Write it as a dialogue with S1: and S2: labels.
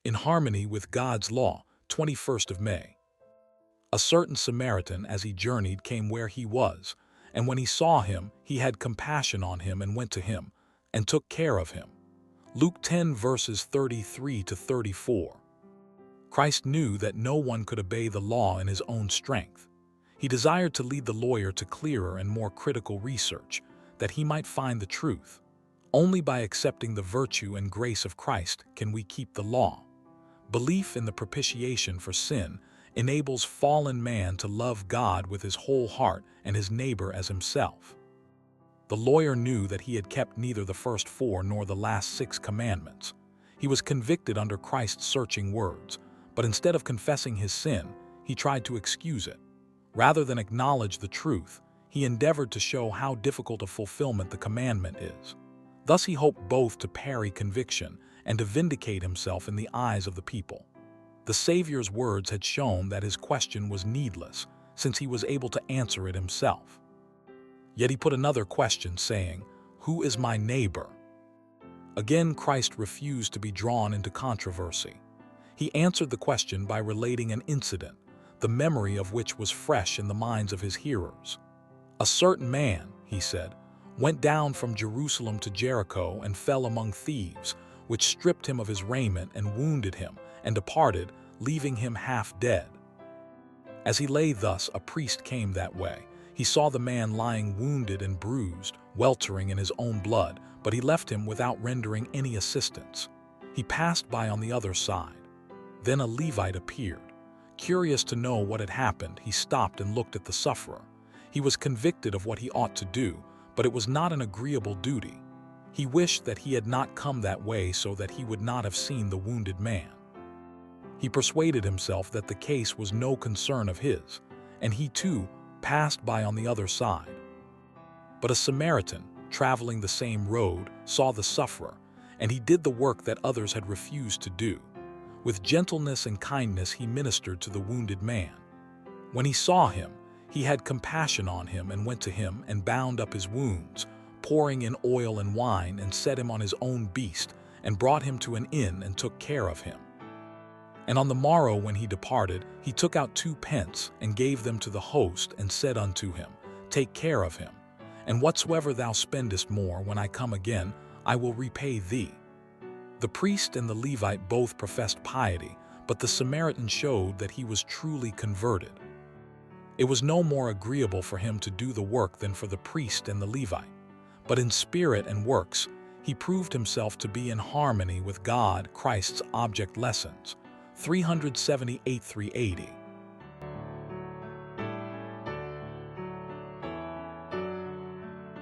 S1: in harmony with God's law, 21st of May. A certain Samaritan, as he journeyed, came where he was, and when he saw him, he had compassion on him and went to him, and took care of him. Luke 10 verses 33 to 34. Christ knew that no one could obey the law in his own strength. He desired to lead the lawyer to clearer and more critical research, that he might find the truth. Only by accepting the virtue and grace of Christ can we keep the law. Belief in the propitiation for sin enables fallen man to love God with his whole heart and his neighbor as himself. The lawyer knew that he had kept neither the first 4 nor the last 6 commandments. He was convicted under Christ's searching words, but instead of confessing his sin, he tried to excuse it. Rather than acknowledge the truth, he endeavored to show how difficult a fulfillment the commandment is. Thus he hoped both to parry conviction and to vindicate himself in the eyes of the people. The Savior's words had shown that his question was needless, since he was able to answer it himself. Yet he put another question, saying, "Who is my neighbor?" Again, Christ refused to be drawn into controversy. He answered the question by relating an incident, the memory of which was fresh in the minds of his hearers. "A certain man," he said, "went down from Jerusalem to Jericho and fell among thieves, which stripped him of his raiment and wounded him, and departed, leaving him half dead. As he lay thus, a priest came that way. He saw the man lying wounded and bruised, weltering in his own blood, but he left him without rendering any assistance. He passed by on the other side. Then a Levite appeared. Curious to know what had happened, he stopped and looked at the sufferer. He was convicted of what he ought to do, but it was not an agreeable duty. He wished that he had not come that way so that he would not have seen the wounded man. He persuaded himself that the case was no concern of his, and he too passed by on the other side. But a Samaritan, traveling the same road, saw the sufferer, and he did the work that others had refused to do. With gentleness and kindness he ministered to the wounded man. When he saw him, he had compassion on him and went to him and bound up his wounds, pouring in oil and wine, and set him on his own beast, and brought him to an inn and took care of him. And on the morrow when he departed, he took out 2 pence and gave them to the host, and said unto him, Take care of him, and whatsoever thou spendest more, when I come again, I will repay thee. The priest and the Levite both professed piety, but the Samaritan showed that he was truly converted. It was no more agreeable for him to do the work than for the priest and the Levite, but in spirit and works he proved himself to be in harmony with God, Christ's object lessons, 378-380.